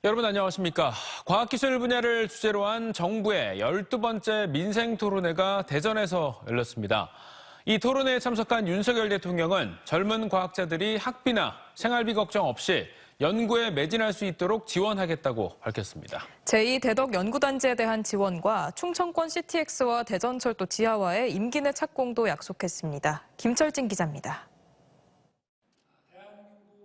여러분 안녕하십니까. 과학기술 분야를 주제로 한 정부의 12번째 민생토론회가 대전에서 열렸습니다. 이 토론회에 참석한 윤석열 대통령은 젊은 과학자들이 학비나 생활비 걱정 없이 연구에 매진할 수 있도록 지원하겠다고 밝혔습니다. 제2대덕 연구단지에 대한 지원과 충청권 CTX와 대전철도 지하화의 임기 내 착공도 약속했습니다. 김철진 기자입니다.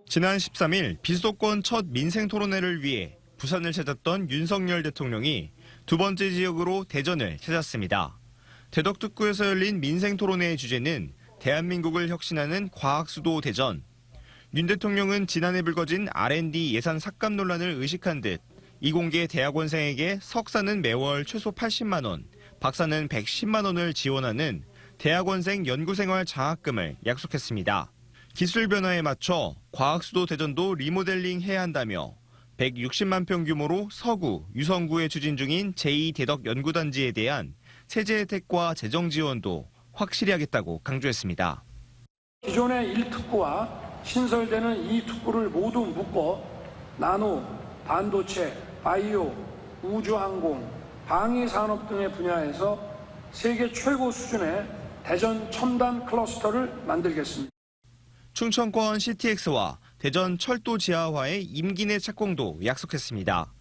지난 13일 비수도권 첫 민생토론회를 위해 부산을 찾았던 윤석열 대통령이 두 번째 지역으로 대전을 찾았습니다. 대덕특구에서 열린 민생토론회의 주제는 대한민국을 혁신하는 과학수도 대전. 윤 대통령은 지난해 불거진 R&D 예산 삭감 논란을 의식한 듯 이공계 대학원생에게 석사는 매월 최소 80만 원, 박사는 110만 원을 지원하는 대학원생 연구생활 장학금을 약속했습니다. 기술 변화에 맞춰 과학수도 대전도 리모델링 해야 한다며 160만 평 규모로 서구, 유성구에 추진 중인 제2대덕 연구단지에 대한 세제 혜택과 재정 지원도 확실히 하겠다고 강조했습니다. 기존의 1특구와 신설되는 2특구를 모두 묶어 나노, 반도체, 바이오, 우주항공, 방위산업 등의 분야에서 세계 최고 수준의 대전 첨단 클러스터를 만들겠습니다. 충청권 CTX와 대전 철도 지하화의 임기 내 착공도 약속했습니다.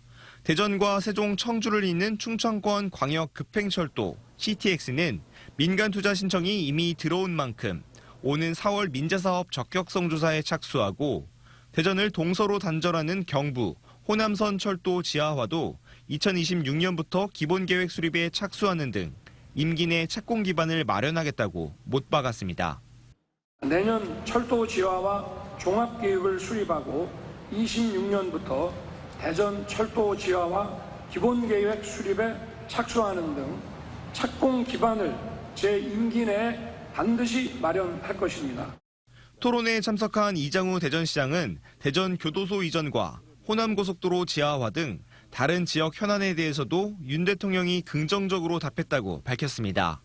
대전과 세종, 청주를 잇는 충청권 광역 급행철도 CTX는 민간 투자 신청이 이미 들어온 만큼 오는 4월 민자사업 적격성 조사에 착수하고 대전을 동서로 단절하는 경부, 호남선 철도 지하화도 2026년부터 기본계획 수립에 착수하는 등 임기 내 착공 기반을 마련하겠다고 못 박았습니다. 내년 철도 지하화 종합계획을 수립하고 26년부터 대전 철도 지하화 기본계획 수립에 착수하는 등 착공 기반을 제 임기 내에 반드시 마련할 것입니다. 토론회에 참석한 이장우 대전시장은 대전 교도소 이전과 호남고속도로 지하화 등 다른 지역 현안에 대해서도 윤 대통령이 긍정적으로 답했다고 밝혔습니다.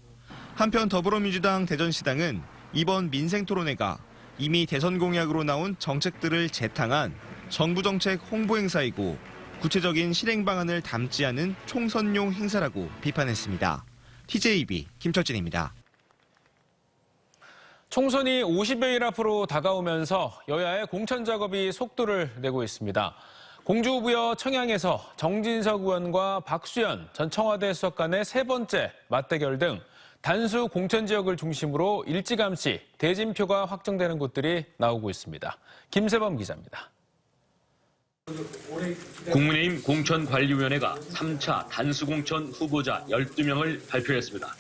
한편 더불어민주당 대전시당은 이번 민생토론회가 이미 대선 공약으로 나온 정책들을 재탕한 정부 정책 홍보 행사이고 구체적인 실행 방안을 담지 않은 총선용 행사라고 비판했습니다. TJB 김철진입니다. 총선이 50여일 앞으로 다가오면서 여야의 공천 작업이 속도를 내고 있습니다. 공주부여 청양에서 정진석 의원과 박수현 전 청와대 수석 간의 세 번째 맞대결 등 단수 공천 지역을 중심으로 일찌감치 대진표가 확정되는 곳들이 나오고 있습니다. 김세범 기자입니다. 국민의힘 공천관리위원회가 3차 단수공천 후보자 12명을 발표했습니다.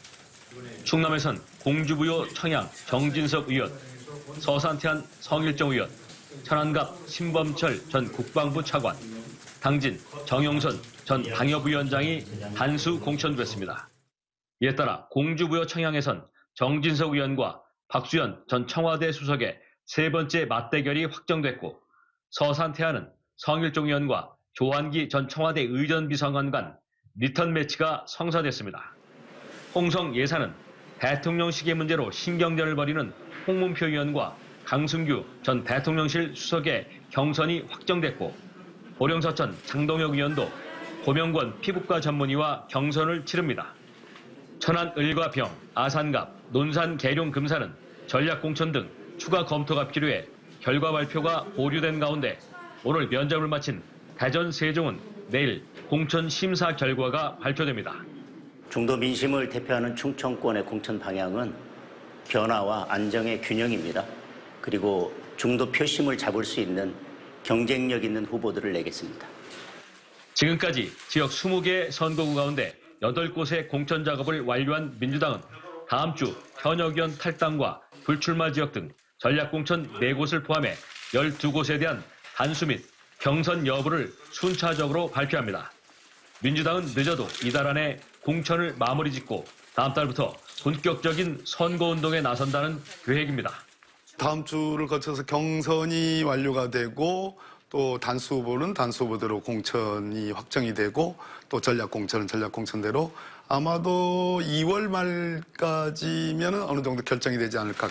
충남에선 공주부여 청양 정진석 의원, 서산태안 성일정 의원, 천안갑 신범철 전 국방부 차관, 당진 정영선 전 당협위원장이 단수 공천됐습니다. 이에 따라 공주부여 청양에선 정진석 의원과 박수현 전 청와대 수석의 세 번째 맞대결이 확정됐고 서산태안은 성일종 의원과 조한기 전 청와대 의전비서관 간 리턴 매치가 성사됐습니다. 홍성 예산은 대통령실의 문제로 신경전을 벌이는 홍문표 의원과 강승규 전 대통령실 수석의 경선이 확정됐고 보령서천 장동혁 의원도 고명권 피부과 전문의와 경선을 치릅니다. 천안 을과병, 아산갑, 논산 계룡 금산은 전략공천 등 추가 검토가 필요해 결과 발표가 보류된 가운데 오늘 면접을 마친 대전 세종은 내일 공천 심사 결과가 발표됩니다. 중도 민심을 대표하는 충청권의 공천 방향은 변화와 안정의 균형입니다. 그리고 중도 표심을 잡을 수 있는 경쟁력 있는 후보들을 내겠습니다. 지금까지 지역 20개 선거구 가운데 8곳의 공천 작업을 완료한 민주당은 다음 주 현역 의원 탈당과 불출마 지역 등 전략공천 4곳을 포함해 12곳에 대한 단수 및 경선 여부를 순차적으로 발표합니다. 민주당은 늦어도 이달 안에 공천을 마무리 짓고 다음 달부터 본격적인 선거운동에 나선다는 계획입니다. 다음 주를 거쳐서 경선이 완료가 되고 또 단수 후보는 단수 후보대로 공천이 확정이 되고 또 전략 공천은 전략 공천대로 아마도 2월 말까지면 어느 정도 결정이 되지 않을까.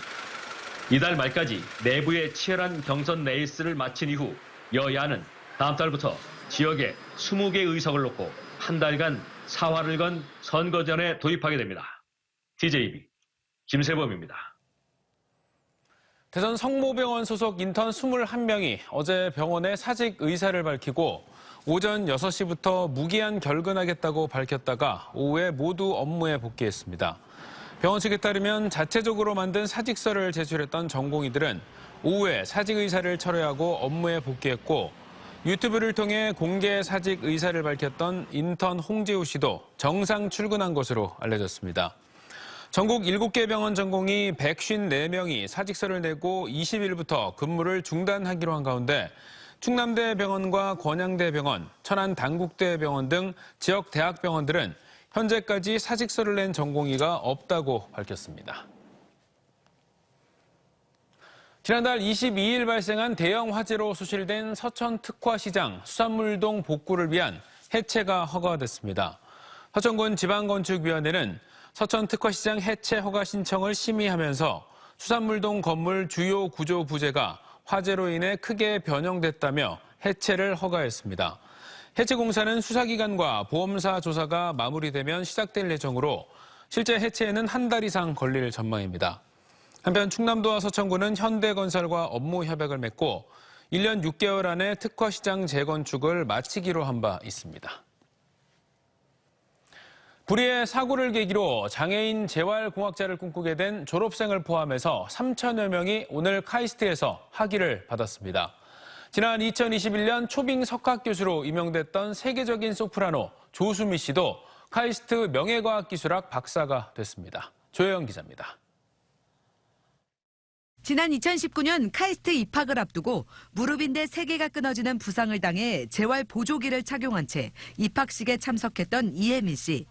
이달 말까지 내부의 치열한 경선 레이스를 마친 이후 여야는 다음 달부터 지역에 20개 의석을 놓고 한 달간 사활을 건 선거전에 돌입하게 됩니다. TJB 김세범입니다. 대전 성모병원 소속 인턴 21명이 어제 병원에 사직 의사를 밝히고 오전 6시부터 무기한 결근하겠다고 밝혔다가 오후에 모두 업무에 복귀했습니다. 병원 측에 따르면 자체적으로 만든 사직서를 제출했던 전공의들은 오후에 사직 의사를 철회하고 업무에 복귀했고 유튜브를 통해 공개 사직 의사를 밝혔던 인턴 홍재우 씨도 정상 출근한 것으로 알려졌습니다. 전국 7개 병원 전공의 154명이 사직서를 내고 20일부터 근무를 중단하기로 한 가운데 충남대병원과 권양대병원, 천안당국대병원 등 지역 대학병원들은 현재까지 사직서를 낸 전공의가 없다고 밝혔습니다. 지난달 22일 발생한 대형 화재로 소실된 서천 특화시장 수산물동 복구를 위한 해체가 허가됐습니다. 서천군 지방건축위원회는 서천 특화시장 해체 허가 신청을 심의하면서 수산물동 건물 주요 구조 부재가 화재로 인해 크게 변형됐다며 해체를 허가했습니다. 해체 공사는 수사기관과 보험사 조사가 마무리되면 시작될 예정으로 실제 해체에는 한 달 이상 걸릴 전망입니다. 한편 충남도와 서천군은 현대건설과 업무 협약을 맺고 1년 6개월 안에 특화시장 재건축을 마치기로 한 바 있습니다. 불의의 사고를 계기로 장애인 재활공학자를 꿈꾸게 된 졸업생을 포함해서 3천여 명이 오늘 카이스트에서 학위를 받았습니다. 지난 2021년 초빙 석학교수로 임명됐던 세계적인 소프라노 조수미 씨도 카이스트 명예과학기술학 박사가 됐습니다. 조혜영 기자입니다. 지난 2019년 카이스트 입학을 앞두고 무릎인대 3개가 끊어지는 부상을 당해 재활보조기를 착용한 채 입학식에 참석했던 이혜민 씨.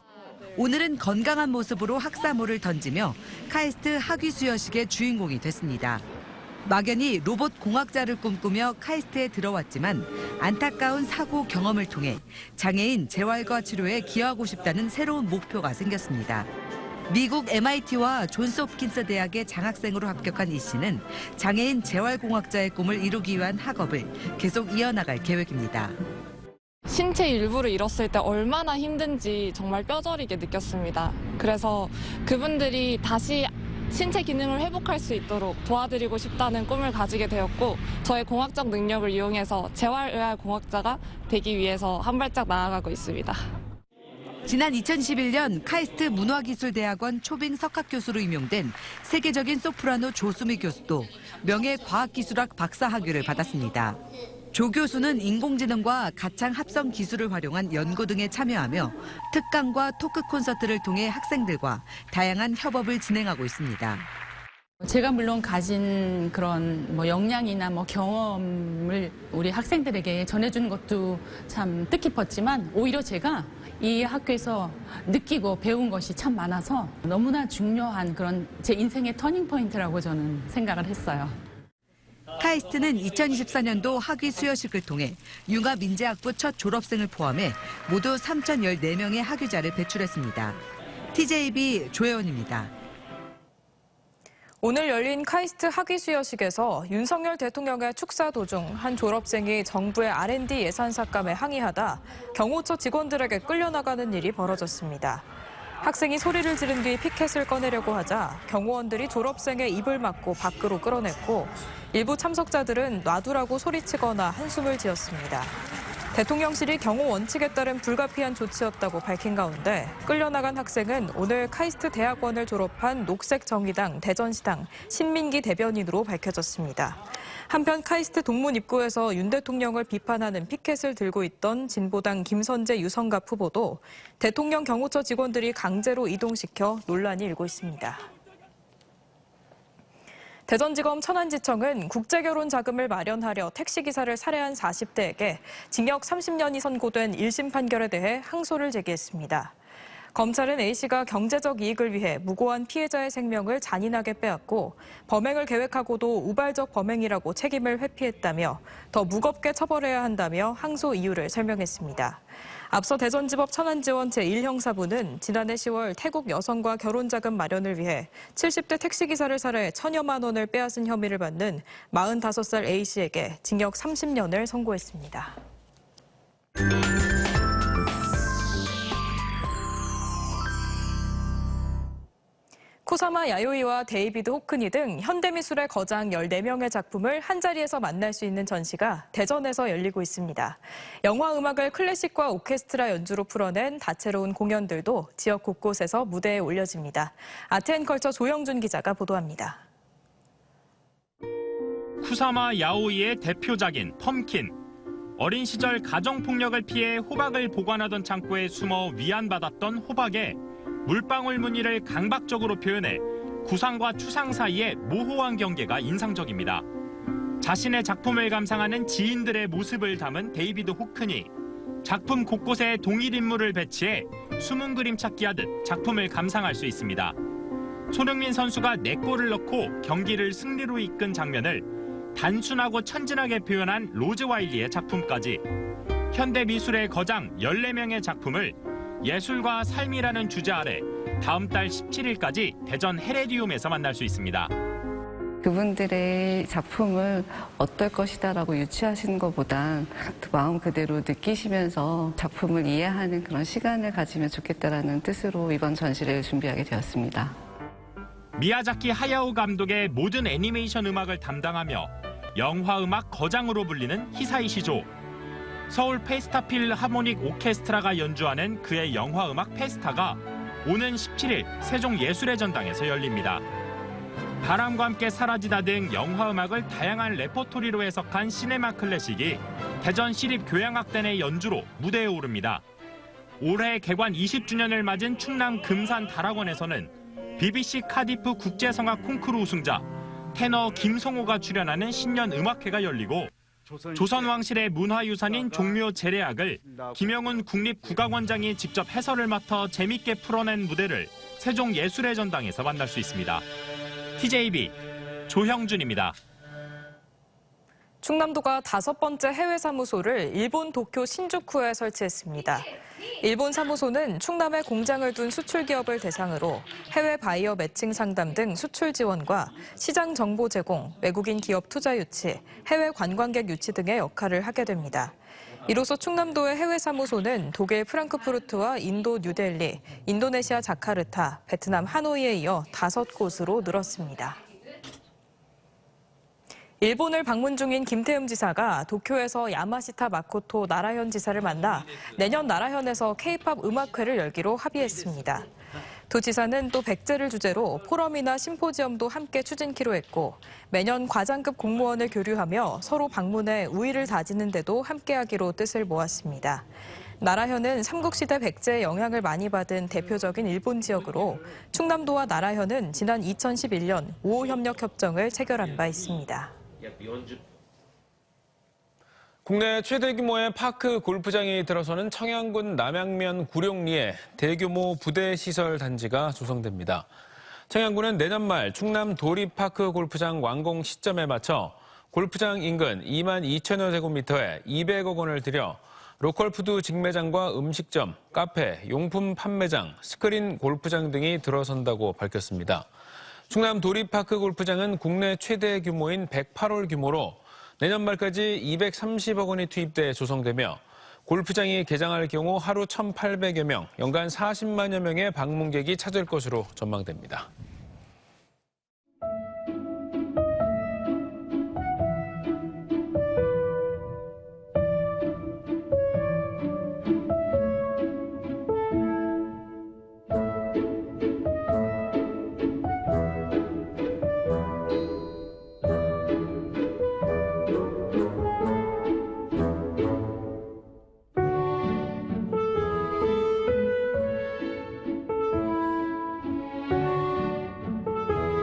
오늘은 건강한 모습으로 학사모를 던지며 카이스트 학위 수여식의 주인공이 됐습니다. 막연히 로봇 공학자를 꿈꾸며 카이스트에 들어왔지만 안타까운 사고 경험을 통해 장애인 재활과 치료에 기여하고 싶다는 새로운 목표가 생겼습니다. 미국 MIT와 존스홉킨스 대학의 장학생으로 합격한 이 씨는 장애인 재활공학자의 꿈을 이루기 위한 학업을 계속 이어나갈 계획입니다. 신체 일부를 잃었을 때 얼마나 힘든지 정말 뼈저리게 느꼈습니다. 그래서 그분들이 다시 신체 기능을 회복할 수 있도록 도와드리고 싶다는 꿈을 가지게 되었고 저의 공학적 능력을 이용해서 재활의학공학자가 되기 위해서 한 발짝 나아가고 있습니다. 지난 2011년 카이스트 문화기술대학원 초빙 석학교수로 임용된 세계적인 소프라노 조수미 교수도 명예과학기술학 박사 학위를 받았습니다. 조 교수는 인공지능과 가창 합성 기술을 활용한 연구 등에 참여하며 특강과 토크 콘서트를 통해 학생들과 다양한 협업을 진행하고 있습니다. 제가 물론 가진 그런 역량이나 경험을 우리 학생들에게 전해주는 것도 참 뜻깊었지만 오히려 제가 이 학교에서 느끼고 배운 것이 참 많아서 너무나 중요한 그런 제 인생의 터닝포인트라고 저는 생각을 했어요. 카이스트는 2024년도 학위 수여식을 통해 융합인재학부 첫 졸업생을 포함해 모두 3,014명의 학위자를 배출했습니다. TJB 조혜원입니다. 오늘 열린 카이스트 학위 수여식에서 윤석열 대통령의 축사 도중 한 졸업생이 정부의 R&D 예산 삭감에 항의하다 경호처 직원들에게 끌려나가는 일이 벌어졌습니다. 학생이 소리를 지른 뒤 피켓을 꺼내려고 하자 경호원들이 졸업생의 입을 막고 밖으로 끌어냈고 일부 참석자들은 놔두라고 소리치거나 한숨을 지었습니다. 대통령실이 경호 원칙에 따른 불가피한 조치였다고 밝힌 가운데 끌려나간 학생은 오늘 카이스트 대학원을 졸업한 녹색정의당 대전시당 신민기 대변인으로 밝혀졌습니다. 한편 카이스트 동문 입구에서 윤 대통령을 비판하는 피켓을 들고 있던 진보당 김선재 유성갑 후보도 대통령 경호처 직원들이 강제로 이동시켜 논란이 일고 있습니다. 대전지검 천안지청은 국제결혼 자금을 마련하려 택시기사를 살해한 40대에게 징역 30년이 선고된 1심 판결에 대해 항소를 제기했습니다. 검찰은 A씨가 경제적 이익을 위해 무고한 피해자의 생명을 잔인하게 빼앗고 범행을 계획하고도 우발적 범행이라고 책임을 회피했다며 더 무겁게 처벌해야 한다며 항소 이유를 설명했습니다. 앞서 대전지법 천안지원 제1형사부는 지난해 10월 태국 여성과 결혼자금 마련을 위해 70대 택시기사를 살해 1,000여만 원을 빼앗은 혐의를 받는 45살 A씨에게 징역 30년을 선고했습니다. 쿠사마 야요이와 데이비드 호크니 등 현대미술의 거장 14명의 작품을 한자리에서 만날 수 있는 전시가 대전에서 열리고 있습니다. 영화 음악을 클래식과 오케스트라 연주로 풀어낸 다채로운 공연들도 지역 곳곳에서 무대에 올려집니다. 아트앤컬처 조영준 기자가 보도합니다. 쿠사마 야오이의 대표작인 펌킨. 어린 시절 가정폭력을 피해 호박을 보관하던 창고에 숨어 위안받았던 호박에 물방울 무늬를 강박적으로 표현해 구상과 추상 사이의 모호한 경계가 인상적입니다. 자신의 작품을 감상하는 지인들의 모습을 담은 데이비드 호크니. 작품 곳곳에 동일 인물을 배치해 숨은 그림 찾기 하듯 작품을 감상할 수 있습니다. 손흥민 선수가 4골을 넣고 경기를 승리로 이끈 장면을 단순하고 천진하게 표현한 로즈 와일리의 작품까지 현대 미술의 거장 14명의 작품을 예술과 삶이라는 주제 아래 다음 달 17일까지 대전 헤레디움에서 만날 수 있습니다. 그분들의 작품을 어떨 것이다라고 유추하시는 것보다 마음 그대로 느끼시면서 작품을 이해하는 그런 시간을 가지면 좋겠다라는 뜻으로 이번 전시를 준비하게 되었습니다. 미야자키 하야오 감독의 모든 애니메이션 음악을 담당하며 영화 음악 거장으로 불리는 히사이 시조. 서울 페스타 필하모닉 오케스트라가 연주하는 그의 영화 음악 페스타가 오는 17일 세종예술의 전당에서 열립니다. 바람과 함께 사라지다 등 영화 음악을 다양한 레퍼토리로 해석한 시네마 클래식이 대전시립교향악단의 연주로 무대에 오릅니다. 올해 개관 20주년을 맞은 충남 금산 다락원에서는 BBC 카디프 국제성악 콩쿠르 우승자 테너 김성호가 출연하는 신년 음악회가 열리고 조선왕실의 문화유산인 종묘 제례악을 김영훈 국립국악원장이 직접 해설을 맡아 재밌게 풀어낸 무대를 세종예술의 전당에서 만날 수 있습니다. TJB 조형준입니다. 충남도가 5번째 해외 사무소를 일본 도쿄 신주쿠에 설치했습니다. 일본 사무소는 충남에 공장을 둔 수출 기업을 대상으로 해외 바이어 매칭 상담 등 수출 지원과 시장 정보 제공, 외국인 기업 투자 유치, 해외 관광객 유치 등의 역할을 하게 됩니다. 이로써 충남도의 해외 사무소는 독일 프랑크푸르트와 인도 뉴델리, 인도네시아 자카르타, 베트남 하노이에 이어 5곳으로 늘었습니다. 일본을 방문 중인 김태흠 지사가 도쿄에서 야마시타 마코토 나라현 지사를 만나 내년 나라현에서 K-팝 음악회를 열기로 합의했습니다. 두 지사는 또 백제를 주제로 포럼이나 심포지엄도 함께 추진키로 했고 매년 과장급 공무원을 교류하며 서로 방문해 우위를 다지는 데도 함께하기로 뜻을 모았습니다. 나라현은 삼국시대 백제의 영향을 많이 받은 대표적인 일본 지역으로 충남도와 나라현은 지난 2011년 5.5협력협정을 체결한 바 있습니다. 국내 최대 규모의 파크 골프장이 들어서는 청양군 남양면 구룡리에 대규모 부대 시설 단지가 조성됩니다. 청양군은 내년 말 충남 도립파크 골프장 완공 시점에 맞춰 골프장 인근 2만 2천여 제곱미터에 200억 원을 들여 로컬푸드 직매장과 음식점, 카페, 용품 판매장, 스크린 골프장 등이 들어선다고 밝혔습니다. 충남 도립파크 골프장은 국내 최대 규모인 108홀 규모로 내년 말까지 230억 원이 투입돼 조성되며 골프장이 개장할 경우 하루 1,800여 명, 연간 40만여 명의 방문객이 찾을 것으로 전망됩니다.